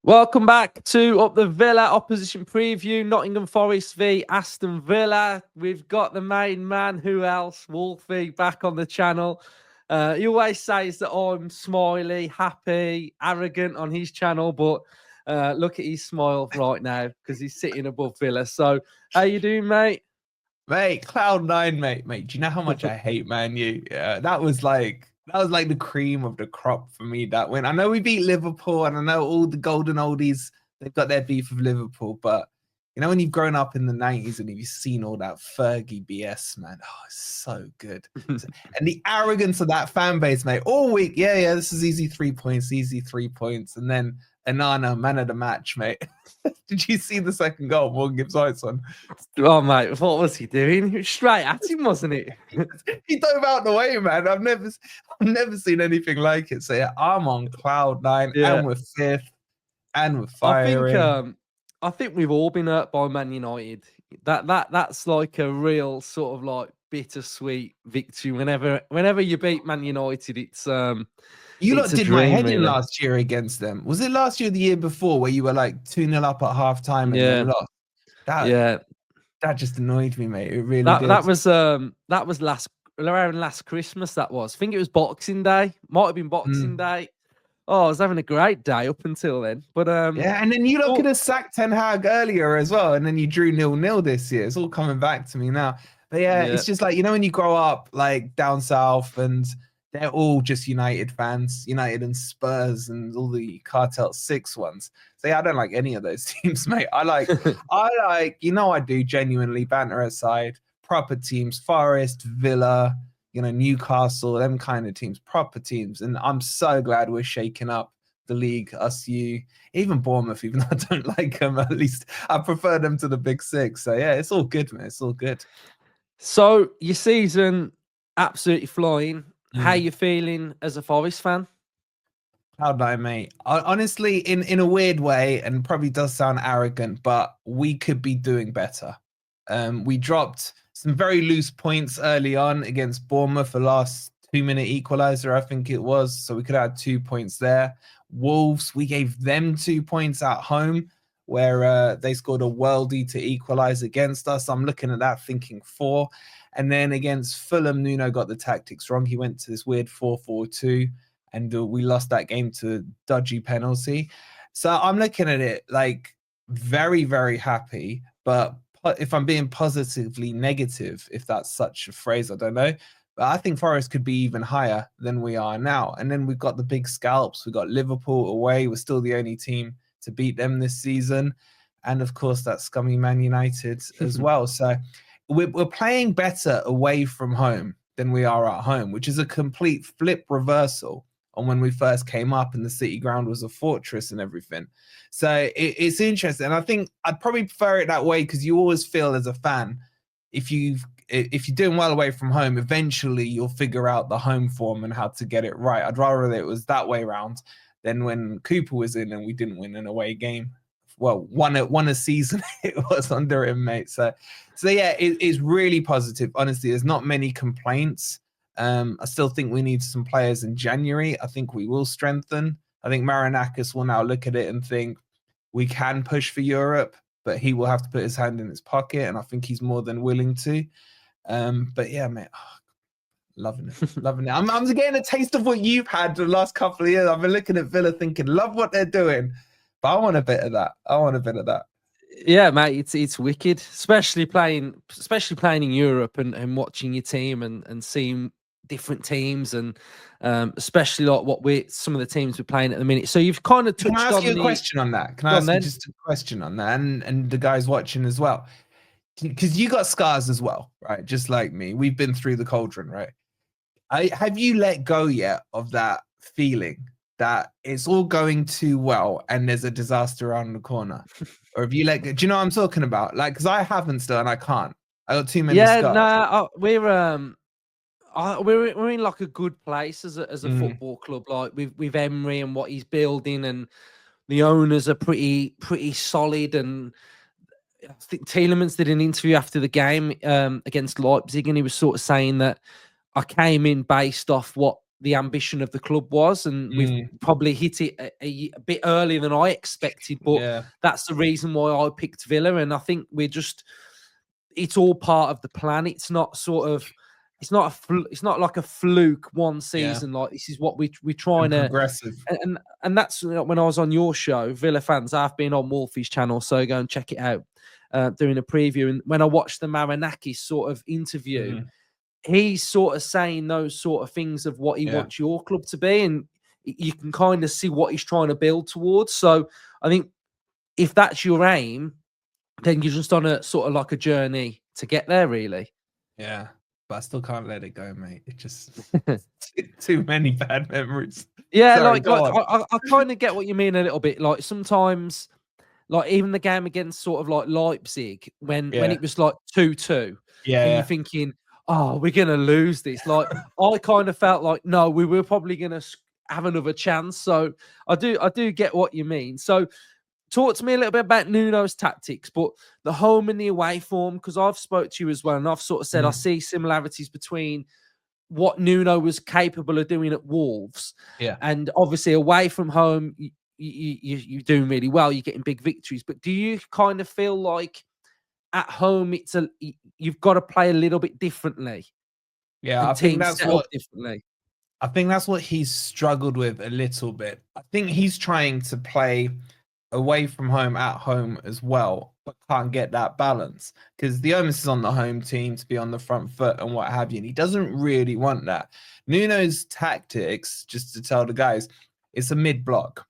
Welcome back to Up the Villa opposition preview. Nottingham Forest v Aston Villa. We've got the main man, who else? Wolfie, back on the channel. He always says that I'm smiley, happy, arrogant on his channel, but look at his smile right now because he's sitting above Villa. So, how you doing, mate? Mate, Cloud9, mate. Do you know how much I hate Man U? Yeah, that was like the cream of the crop for me, that win. I know we beat Liverpool, and I know all the golden oldies, they've got their beef with Liverpool, but you know when you've grown up in the 90s and you've seen all that Fergie BS, man, it's so good. And the arrogance of that fan base, mate, all week, yeah, this is easy 3 points, and then Anana, man of the match, mate. Did you see the second goal? Morgan Gibbs on. Oh, mate, what was he doing? He was straight at him, wasn't it? He dove out the way, man. I've never seen anything like it. So yeah, I'm on Cloud9, and we're fifth, and we're firing. I think we've all been hurt by Man United. That's like a real sort of like bittersweet victory. Whenever you beat Man United, it's You lot did my head in really. last year against them. Was it last year or the year before where you were like 2-0 up at halftime and then lost? That just annoyed me, mate. It really did. That was around last Christmas. That was. I think it was Boxing Day. Might have been Boxing Day. Oh, I was having a great day up until then. But yeah, and then you lot could have sacked Ten Hag earlier as well, and then you drew 0-0 this year. It's all coming back to me now. But yeah, it's just like, you know, when you grow up like down south and they're all just United fans, United and Spurs and all the Cartel 6 ones. So yeah, I don't like any of those teams, mate. I like, I do genuinely, banter aside, proper teams, Forest, Villa, Newcastle, them kind of teams, proper teams. And I'm so glad we're shaking up the league, us, you, even Bournemouth, even though I don't like them, at least I prefer them to the big six. So yeah, it's all good, man. It's all good. So your season absolutely flying. How you feeling as a Forest fan? Cloud9, mate. Honestly, in a weird way, and probably does sound arrogant, but we could be doing better. We dropped some very loose points early on against Bournemouth, the last 2-minute equalizer, I think it was. So we could add 2 points there. Wolves, we gave them 2 points at home, where they scored a worldie to equalize against us. I'm looking at that thinking 4. And then against Fulham, Nuno got the tactics wrong. He went to this weird 4-4-2, and we lost that game to a dodgy penalty. So I'm looking at it like very, very happy. But if I'm being positively negative, if that's such a phrase, I don't know. But I think Forest could be even higher than we are now. And then we've got the big scalps. We've got Liverpool away. We're still the only team to beat them this season. And of course, that scummy Man United as well. So we're playing better away from home than we are at home, which is a complete flip reversal on when we first came up and the City ground was a fortress and everything. So it's interesting. And I think I'd probably prefer it that way, because you always feel as a fan, if you're doing well away from home, eventually you'll figure out the home form and how to get it right. I'd rather it was that way around than when Cooper was in and we didn't win an away game. Well, one a season it was under him, mate. So yeah, it's really positive. Honestly, there's not many complaints. I still think we need some players in January. I think we will strengthen. I think Marinakis will now look at it and think we can push for Europe, but he will have to put his hand in his pocket, and I think he's more than willing to. But yeah, mate, loving it. I'm getting a taste of what you've had the last couple of years. I've been looking at Villa thinking, love what they're doing. But I want a bit of that. Yeah, mate, it's wicked, especially playing in Europe and watching your team and seeing different teams, and especially like some of the teams we're playing at the minute. So you've kind of touched on. Can I ask you a question on that? Can I ask you just a question on that, and the guys watching as well? Because you got scars as well, right? Just like me, we've been through the cauldron, right? Have you let go yet of that feeling that it's all going too well and there's a disaster around the corner? Or have you do you know what I'm talking about? Like, because I haven't still, and I can't. I got too many scars. We're in like a good place as a football club, like with Emery and what he's building, and the owners are pretty solid. And I think Tielemans did an interview after the game against Leipzig, and he was sort of saying that I came in based off what the ambition of the club was, and we've probably hit it a bit earlier than I expected. But that's the reason why I picked Villa, and I think it's all part of the plan. It's not sort of, it's not like a fluke one season. Like, this is what we're trying to progressive. And that's when I was on your show, Villa fans. I've been on Wolfie's channel, so go and check it out. Doing a preview, and when I watched the Marinakis sort of interview, he's sort of saying those sort of things of what he wants your club to be, and you can kind of see what he's trying to build towards. So I think if that's your aim, then you're just on a sort of like a journey to get there, really. Yeah, but I still can't let it go, mate. It's just too many bad memories. Yeah, sorry, I kind of get what you mean a little bit. Like, sometimes, like, even the game against sort of like Leipzig, when it was like 2-2, and you're thinking, oh, we're gonna lose this. Like, I kind of felt like, no, we were probably gonna have another chance. So I do get what you mean. So talk to me a little bit about Nuno's tactics, but the home and the away form, because I've spoke to you as well, and I've sort of said I see similarities between what Nuno was capable of doing at Wolves, and obviously away from home, you're doing really well. You're getting big victories, but do you kind of feel like at home you've got to play a little bit differently? Yeah, I think that's what he's struggled with a little bit. I think he's trying to play away from home at home as well, but can't get that balance because the onus is on the home team to be on the front foot and what have you, and he doesn't really want that. Nuno's tactics, just to tell the guys, it's a mid-block.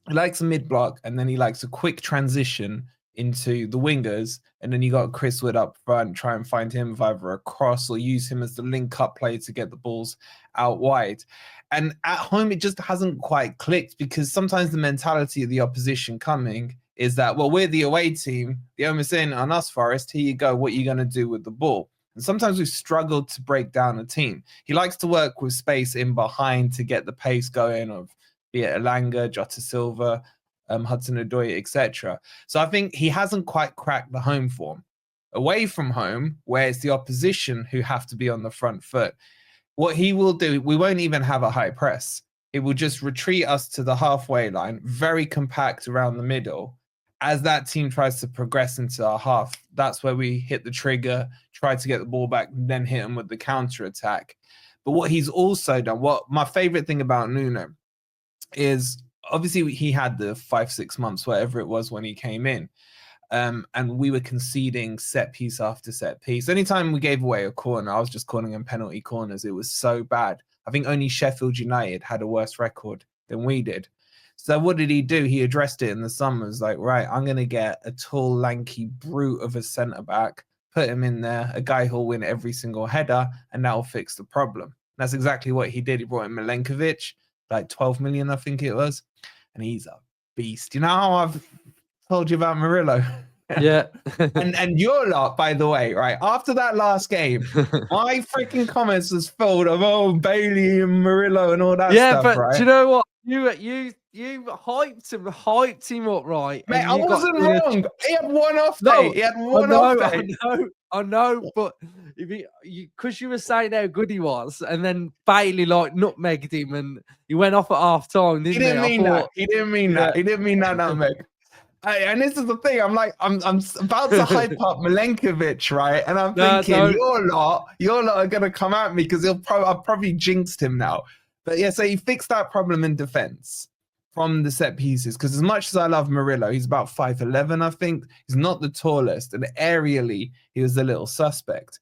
He likes a mid-block, and then he likes a quick transition into the wingers, and then you got Chris Wood up front, try and find him with either a cross or use him as the link-up play to get the balls out wide. And at home, it just hasn't quite clicked because sometimes the mentality of the opposition coming is that, well, we're the away team, the onus in on us, Forest, here you go, what are you going to do with the ball? And sometimes we've struggled to break down a team. He likes to work with space in behind to get the pace going of, be it Elanga, Jota Silva, Hudson-Odoi, etc. So I think he hasn't quite cracked the home form. Away from home, where it's the opposition who have to be on the front foot, what he will do, we won't even have a high press. It will just retreat us to the halfway line, very compact around the middle. As that team tries to progress into our half, that's where we hit the trigger, try to get the ball back, then hit them with the counter attack. But what he's also done, what my favorite thing about Nuno is, obviously he had the 5-6 months, whatever it was, when he came in. And we were conceding set piece after set piece. Anytime we gave away a corner, I was just calling them penalty corners. It was so bad. I think only Sheffield United had a worse record than we did. So what did he do? He addressed it in the summer. Was like, right, I'm going to get a tall, lanky brute of a centre-back, put him in there, a guy who'll win every single header, and that'll fix the problem. And that's exactly what he did. He brought in Milenkovic, like 12 million, I think it was. And he's a beast. You know how I've told you about Murillo? Yeah. and your lot, by the way, right? After that last game, my freaking comments was filled of, Bailey and Murillo and all that stuff, but right? Do you know what? You hyped him up, right? Mate, I wasn't wrong. He had one off day. He had one off day. I know, but because you were saying how good he was, and then Bailey like nutmegged him, and he went off at half time, didn't he? He didn't mean that. He didn't mean that. He didn't mean that nutmeg. And this is the thing. I'm about to hype up Milenkovic, right? And I'm thinking, your lot are gonna come at me because I've probably jinxed him now. But yeah, so he fixed that problem in defense from the set pieces. Because as much as I love Murillo, he's about 5'11", I think. He's not the tallest, and aerially he was a little suspect.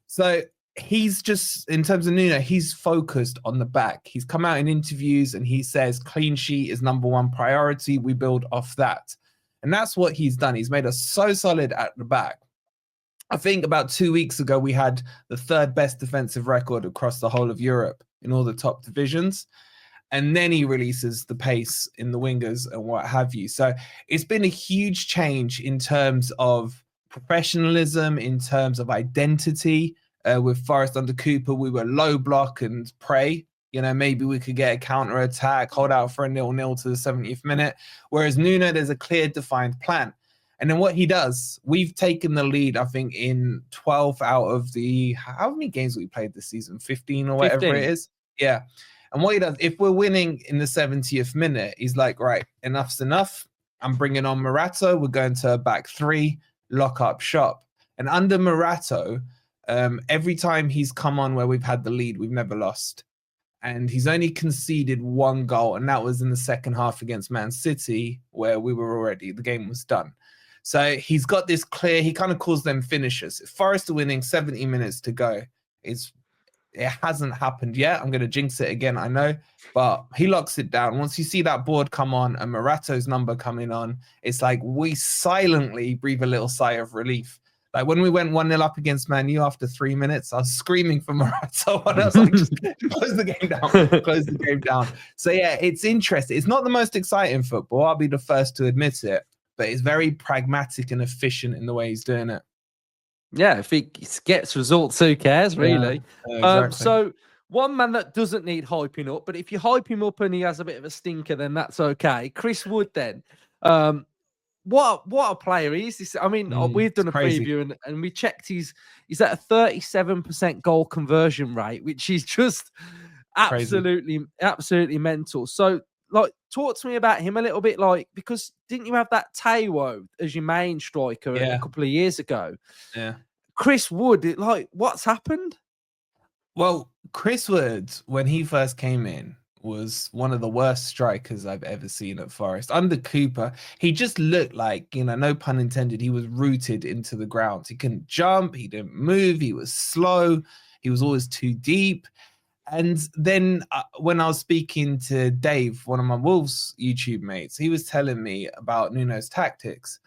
So he's just, in terms of Nuno, he's focused on the back. He's come out in interviews and he says clean sheet is number one priority. We build off that. And that's what he's done. He's made us so solid at the back. I think about 2 weeks ago, we had the third best defensive record across the whole of Europe in all the top divisions. And then he releases the pace in the wingers and what have you. So it's been a huge change in terms of professionalism, in terms of identity. With Forest under Cooper, we were low block and pray. You know, maybe we could get a counter attack, hold out for a 0-0 to the 70th minute. Whereas Nuno, there's a clear, defined plan. And then what he does, we've taken the lead, I think, in 12 out of the, how many games we played this season? 15 or whatever 15. It is. Yeah. And what he does, if we're winning in the 70th minute, he's like, right, enough's enough. I'm bringing on Morato. We're going to a back three, lock up shop. And under Morato, every time he's come on where we've had the lead, we've never lost. And he's only conceded one goal, and that was in the second half against Man City, where the game was done. So he's got this clear, he kind of calls them finishers. If Forest are winning, 70 minutes to go. It hasn't happened yet. I'm going to jinx it again, I know, but he locks it down. Once you see that board come on and Morato's number coming on, it's like we silently breathe a little sigh of relief. Like when we went 1-0 up against Man U after 3 minutes, I was screaming for Morato. I was like, just close the game down, close the game down. So yeah, it's interesting. It's not the most exciting football. I'll be the first to admit it, but it's very pragmatic and efficient in the way he's doing it. Yeah, if he gets results, who cares, really? Yeah, exactly. So one man that doesn't need hyping up, but if you hype him up and he has a bit of a stinker, then that's okay. Chris Wood, then. What a player he is. This, I mean, we've done a preview and we checked he's at a 37% goal conversion rate, which is just absolutely mental. So, like, talk to me about him a little bit, like, because didn't you have that Thankyou as your main striker a couple of years ago? Yeah. Chris Wood, like, what's happened? Well, Chris Wood, when he first came in, was one of the worst strikers I've ever seen at Forest. Under Cooper, he just looked like, no pun intended, he was rooted into the ground. He couldn't jump, he didn't move, he was slow, he was always too deep. And then when I was speaking to Dave, one of my Wolves YouTube mates, he was telling me about Nuno's tactics.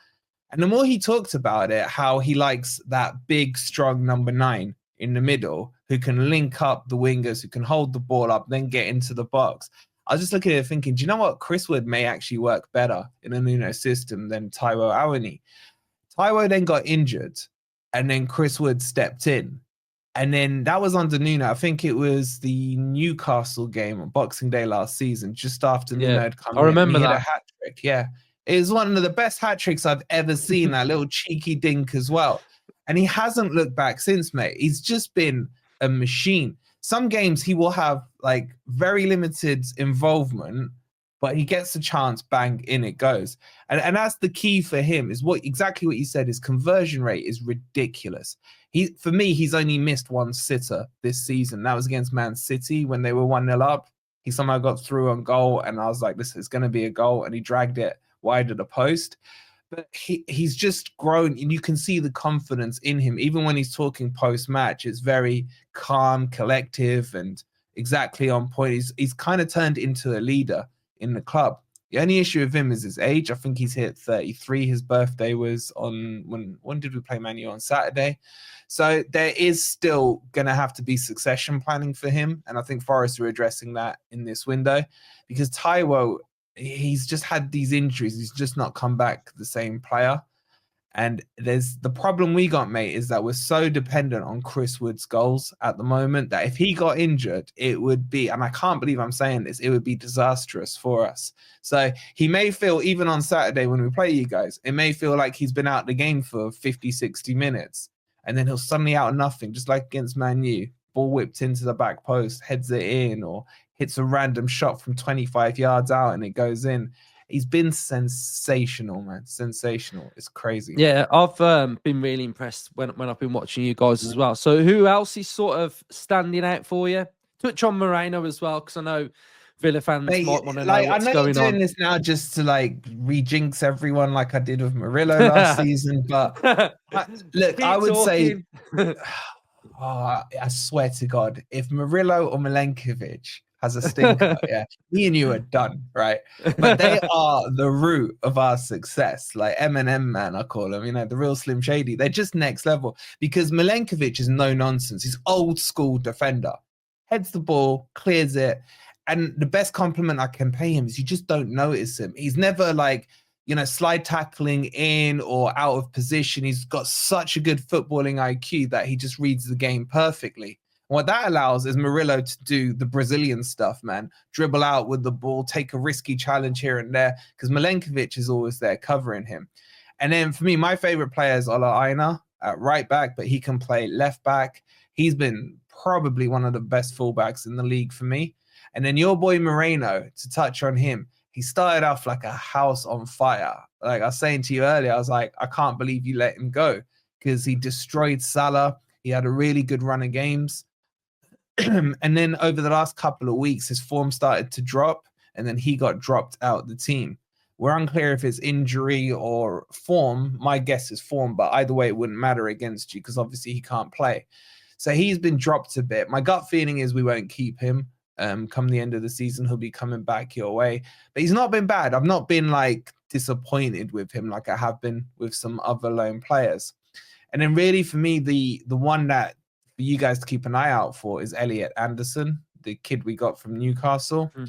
And the more he talked about it, how he likes that big, strong number 9 in the middle who can link up the wingers, who can hold the ball up, then get into the box. I was just looking at it thinking, do you know what? Chris Wood may actually work better in a Nuno system than Taiwo Awoniyi. Taiwo then got injured, and then Chris Wood stepped in. And then that was under Nuno. I think it was the Newcastle game on Boxing Day last season, just after Nuno had come in. I remember that. Hit a hat trick. Yeah. It was one of the best hat tricks I've ever seen, that little cheeky dink as well. And he hasn't looked back since, mate. He's just been a machine. Some games he will have like very limited involvement, but he gets a chance, bang, in it goes. And that's the key for him, is exactly what you said. His conversion rate is ridiculous. For me, he's only missed one sitter this season. That was against Man City when they were 1-0 up. He somehow got through on goal, and I was like, this is going to be a goal, and he dragged it wide of the post. But he's just grown, and you can see the confidence in him. Even when he's talking post-match, it's very calm, collective, and exactly on point. He's kind of turned into a leader in the club. The only issue with him is his age. I think he's hit 33. His birthday was on when did we play Man U? On Saturday. So there is still going to have to be succession planning for him. And I think Forest are addressing that in this window, because Taiwo, he's just had these injuries. He's just not come back the same player. And there's the problem we got, mate, is that we're so dependent on Chris Wood's goals at the moment that if he got injured, it would be, and I can't believe I'm saying this, it would be disastrous for us. So he may feel, even on Saturday when we play you guys, it may feel like he's been out of the game for 50, 60 minutes. And then he'll suddenly out of nothing, just like against Man U, ball whipped into the back post, heads it in, or hits a random shot from 25 yards out and it goes in. He's been sensational, man. Sensational. It's crazy. Yeah, I've been really impressed when I've been watching you guys as well. So who else is sort of standing out for you? Touch on Moreno as well, because I know Villa fans might want to know what's going on. I know you're doing this now just to like re-jinx everyone like I did with Murillo last season, but look, I would say, I swear to God, if Murillo or Milenkovic has a stinker, yeah, me and you are done, right? But they are the root of our success. Like M&M, man, I call them, the real Slim Shady. They're just next level, because Milenkovic is no nonsense. He's old school defender. Heads the ball, clears it. And the best compliment I can pay him is you just don't notice him. He's never like, slide tackling in or out of position. He's got such a good footballing IQ that he just reads the game perfectly. What that allows is Murillo to do the Brazilian stuff, man. Dribble out with the ball, take a risky challenge here and there, because Milenkovic is always there covering him. And then for me, my favorite player is Ola Aina at right back, but he can play left back. He's been probably one of the best fullbacks in the league for me. And then your boy Moreno, to touch on him, he started off like a house on fire. Like I was saying to you earlier, I was like, I can't believe you let him go because he destroyed Salah. He had a really good run of games. And then over the last couple of weeks, his form started to drop, and then he got dropped out the team. We're unclear if it's injury or form. My guess is form, but either way, it wouldn't matter against you because obviously he can't play. So he's been dropped a bit. My gut feeling is we won't keep him. Come the end of the season, he'll be coming back your way. But he's not been bad. I've not been like disappointed with him like I have been with some other lone players. And then really for me, the one that for you guys to keep an eye out for is Elliot Anderson, the kid we got from Newcastle. Mm-hmm.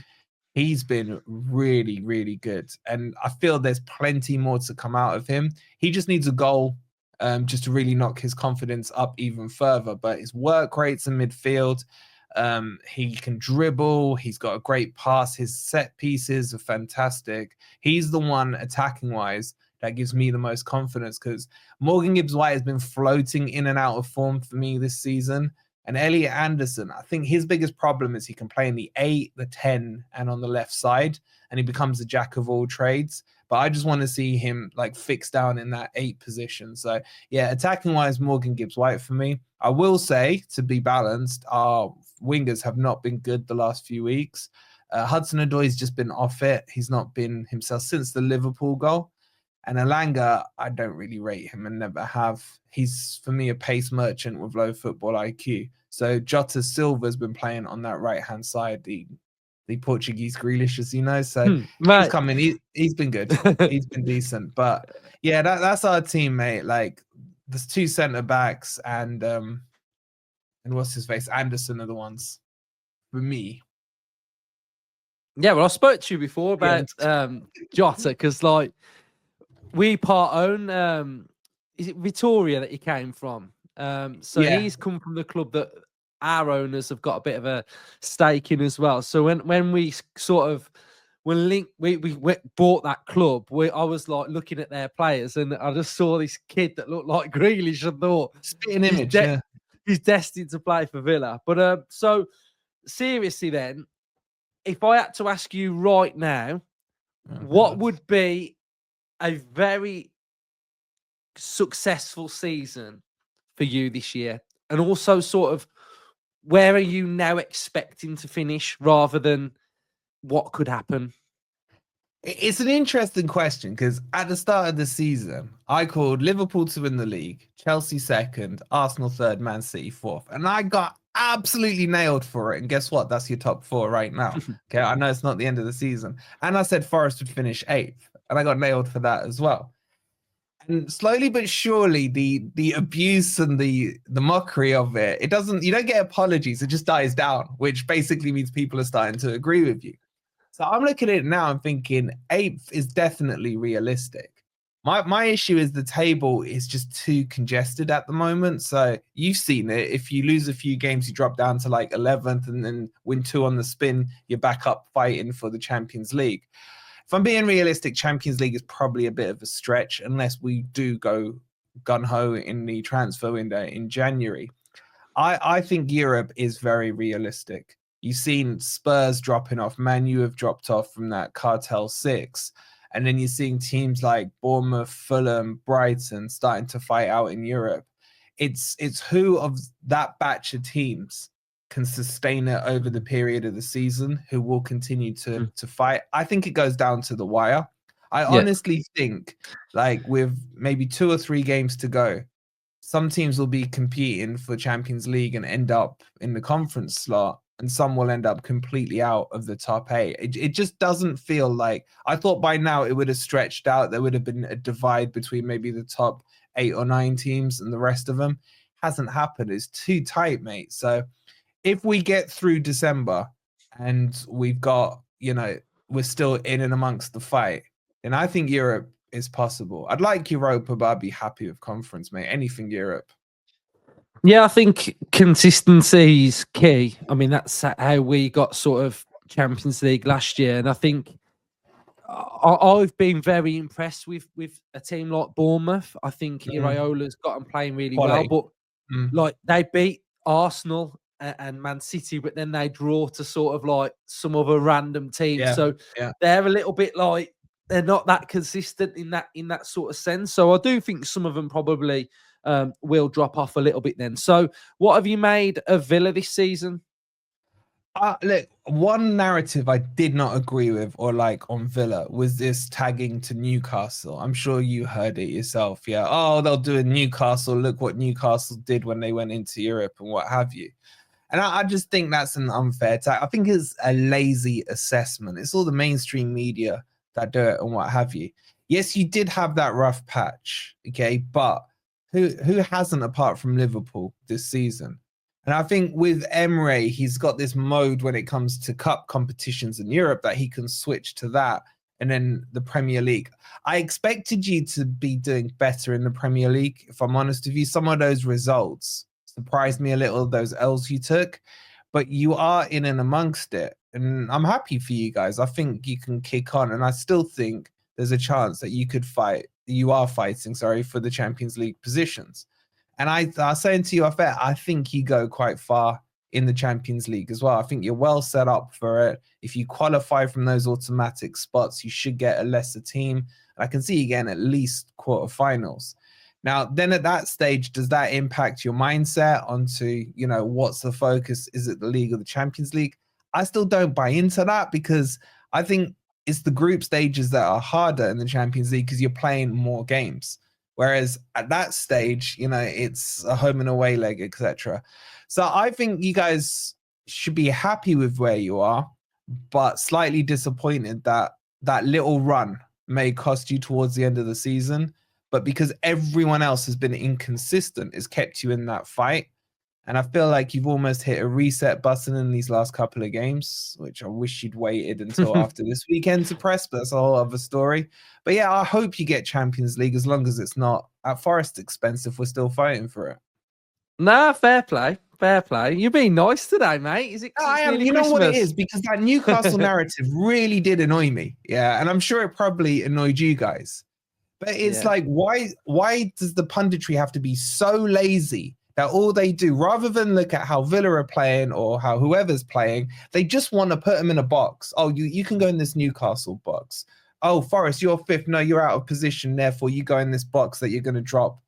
He's been really, really good. And I feel there's plenty more to come out of him. He just needs a goal just to really knock his confidence up even further. But his work rates in midfield, he can dribble. He's got a great pass. His set pieces are fantastic. He's the one attacking wise that gives me the most confidence because Morgan Gibbs-White has been floating in and out of form for me this season. And Elliot Anderson, I think his biggest problem is he can play in the 8, the 10, and on the left side, and he becomes a jack of all trades. But I just want to see him like fixed down in that 8 position. So yeah, attacking wise, Morgan Gibbs-White for me. I will say, to be balanced, our wingers have not been good the last few weeks. Hudson-Odoi's just been off it. He's not been himself since the Liverpool goal. And Elanga, I don't really rate him and never have. He's, for me, a pace merchant with low football IQ. So Jota Silva's been playing on that right-hand side, the Portuguese Grealish, as you know. So he's coming. He's been good. He's been decent. But yeah, that's our team, mate. Like, there's 2 centre-backs and what's his face? Anderson are the ones for me. Yeah, well, I spoke to you before about Jota because, like, we part own. Is it Victoria that he came from? So he's come from the club that our owners have got a bit of a stake in as well. So when we sort of we bought that club, I was like looking at their players and I just saw this kid that looked like Grealish and thought, spitting image, he's destined to play for Villa. But so seriously, then, if I had to ask you right now, what would be a very successful season for you this year? And also sort of where are you now expecting to finish rather than what could happen? It's an interesting question because at the start of the season, I called Liverpool to win the league, Chelsea 2nd, Arsenal 3rd, Man City 4th. And I got absolutely nailed for it. And guess what? That's your top 4 right now. Okay, I know it's not the end of the season. And I said Forest would finish 8th. And I got nailed for that as well. And slowly but surely, the abuse and the mockery of it, you don't get apologies. It just dies down, which basically means people are starting to agree with you. So I'm looking at it now and thinking 8th is definitely realistic. My issue is the table is just too congested at the moment. So you've seen it. If you lose a few games, you drop down to like 11th and then win 2 on the spin, you're back up fighting for the Champions League. If I'm being realistic, Champions League is probably a bit of a stretch unless we do go gun-ho in the transfer window in January. I think Europe is very realistic. You've seen Spurs dropping off. Man U have dropped off from that Cartel 6. And then you're seeing teams like Bournemouth, Fulham, Brighton starting to fight out in Europe. It's who of that batch of teams can sustain it over the period of the season, who will continue to fight. I think it goes down to the wire. I honestly think, like, with maybe 2 or 3 games to go, some teams will be competing for Champions League and end up in the conference slot, and some will end up completely out of the top 8. It just doesn't feel like... I thought by now it would have stretched out. There would have been a divide between maybe the top 8 or 9 teams and the rest of them. Hasn't happened. It's too tight, mate. So if we get through December and we've got, we're still in and amongst the fight, then I think Europe is possible. I'd like Europa, but I'd be happy with conference, mate. Anything Europe. Yeah, I think consistency is key. I mean, that's how we got sort of Champions League last year. And I think I've been very impressed with a team like Bournemouth. I think Iraola's got them playing really well, but like they beat Arsenal and Man City, but then they draw to sort of like some other random team. Yeah, So yeah. they're a little bit like they're not that consistent in that sort of sense. So I do think some of them probably will drop off a little bit then. So what have you made of Villa this season? Look, one narrative I did not agree with or like on Villa was this tagging to Newcastle. I'm sure you heard it yourself. Yeah. Oh, they'll do a Newcastle. Look what Newcastle did when they went into Europe and what have you. And I just think that's an unfair tag. I think it's a lazy assessment. It's all the mainstream media that do it and what have you. Yes, you did have that rough patch, okay, but who hasn't apart from Liverpool this season? And I think with Emre, he's got this mode when it comes to cup competitions in Europe that he can switch to that. And then the Premier League. I expected you to be doing better in the Premier League, if I'm honest with you. Some of those results surprised me a little, those L's you took, but you are in and amongst it. And I'm happy for you guys. I think you can kick on. And I still think there's a chance that you are fighting, for the Champions League positions. And I was saying to you, I think you go quite far in the Champions League as well. I think you're well set up for it. If you qualify from those automatic spots, you should get a lesser team. And I can see you getting at least quarterfinals. Now, then at that stage, does that impact your mindset onto, what's the focus? Is it the league or the Champions League? I still don't buy into that because I think it's the group stages that are harder in the Champions League because you're playing more games. Whereas at that stage, it's a home and away leg, etc. So I think you guys should be happy with where you are, but slightly disappointed that that little run may cost you towards the end of the season. But because everyone else has been inconsistent, it's kept you in that fight. And I feel like you've almost hit a reset button in these last couple of games, which I wish you'd waited until after this weekend to press, but that's a whole other story. But yeah, I hope you get Champions League as long as it's not at Forest expense if we're still fighting for it. Nah, fair play. Fair play. You're being nice today, mate. Is it? I am. You know what it is? Because that Newcastle narrative really did annoy me. Yeah. And I'm sure it probably annoyed you guys. But it's like, why does the punditry have to be so lazy that all they do, rather than look at how Villa are playing or how whoever's playing, they just want to put them in a box. Oh, you can go in this Newcastle box. Oh, Forest, you're fifth. No, you're out of position. Therefore, you go in this box that you're going to drop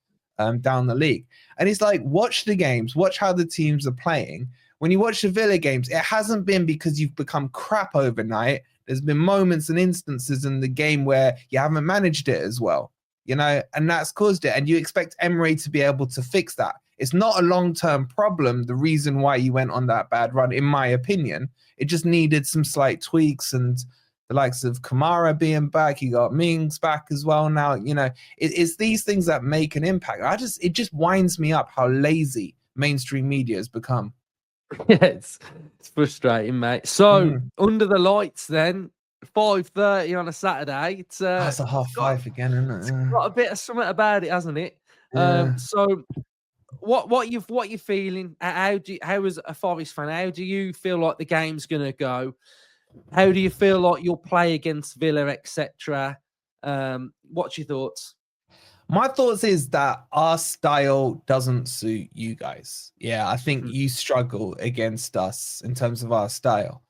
down the league. And it's like, watch the games. Watch how the teams are playing. When you watch the Villa games, it hasn't been because you've become crap overnight. There's been moments and instances in the game where you haven't managed it as well, and that's caused it. And you expect Emre to be able to fix that. It's not a long-term problem, the reason why you went on that bad run, in my opinion. It just needed some slight tweaks, and the likes of Kamara being back, you got Mings back as well now. It's these things that make an impact. It just winds me up how lazy mainstream media has become. Yeah, it's frustrating, mate. So under the lights, then 5:30 on a Saturday. It's that's a half-5 again, isn't it? It's got a bit of something about it, hasn't it? Yeah. So what you feeling? How as a Forest fan, how do you feel like the game's gonna go? How do you feel like you'll play against Villa, etc.? What's your thoughts? My thoughts is that our style doesn't suit you guys. Yeah, I think you struggle against us in terms of our style.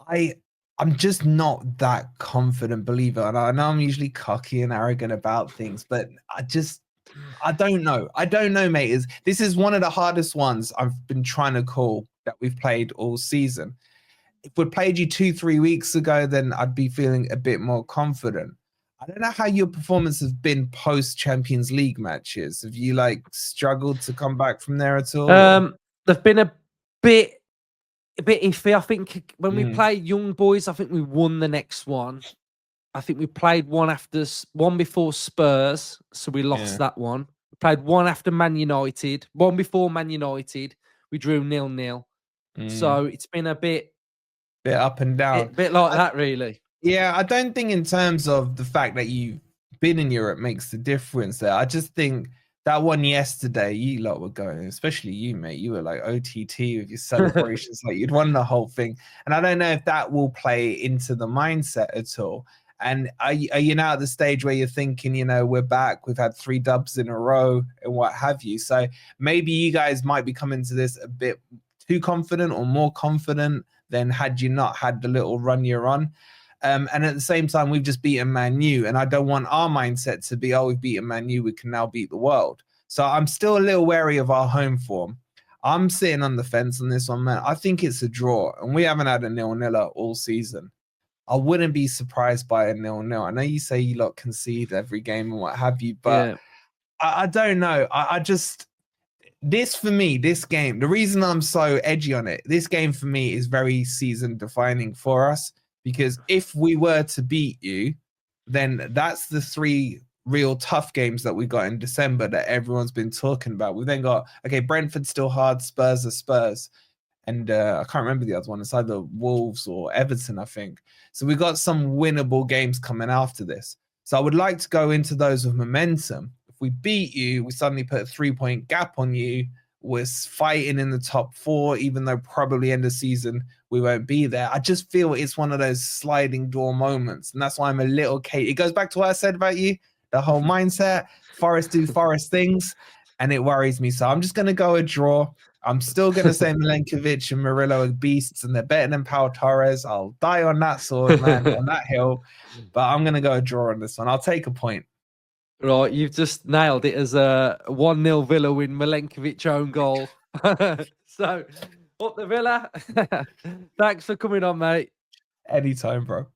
I'm just not that confident believer. And I know I'm usually cocky and arrogant about things, but I don't know. I don't know, mate. This is one of the hardest ones I've been trying to call that we've played all season. If we played you 2-3 weeks ago, then I'd be feeling a bit more confident. I don't know how your performance has been post Champions League matches. Have you struggled to come back from there at all? They've been a bit iffy. I think when we played Young Boys, I think we won the next one. I think we played one before Spurs, so we lost that one. We played one after Man United, one before Man United. We drew 0-0. So it's been a bit up and down, bit like that, really. Yeah, I don't think in terms of the fact that you've been in Europe makes the difference there. I just think that one yesterday, you lot were going, especially you, mate. You were like OTT with your celebrations, like you'd won the whole thing. And I don't know if that will play into the mindset at all. And are you now at the stage where you're thinking, we're back, we've had 3 dubs in a row and what have you. So maybe you guys might be coming to this a bit too confident or more confident than had you not had the little run you're on. And at the same time, we've just beaten Man U, and I don't want our mindset to be, oh, we've beaten Man U, we can now beat the world. So I'm still a little wary of our home form. I'm sitting on the fence on this one, man. I think it's a draw, and we haven't had a 0-0 all season. I wouldn't be surprised by a 0-0. I know you say you lot concede every game and what have you, but I don't know. I just, this for me, this game, the reason I'm so edgy on it, this game for me is very season defining for us, because if we were to beat you, then that's the 3 real tough games that we got in December that everyone's been talking about. We've then got, okay, Brentford still hard, Spurs are Spurs. And I can't remember the other one. It's either Wolves or Everton, I think. So we got some winnable games coming after this. So I would like to go into those with momentum. If we beat you, we suddenly put a 3-point gap on you. We're fighting in the top 4, even though probably end of season we won't be there. I just feel it's one of those sliding door moments. And that's why I'm a little It goes back to what I said about you, the whole mindset, Forest do Forest things, and it worries me. So I'm just going to go a draw. I'm still going to say Milenkovic and Murillo are beasts, and they're better than Pau Torres. I'll die on that sword, man, on that hill. But I'm going to go a draw on this one. I'll take a point. Right, you've just nailed it as a 1-0 Villa win, Milenkovic own goal. So, up the Villa. Thanks for coming on, mate. Anytime, bro.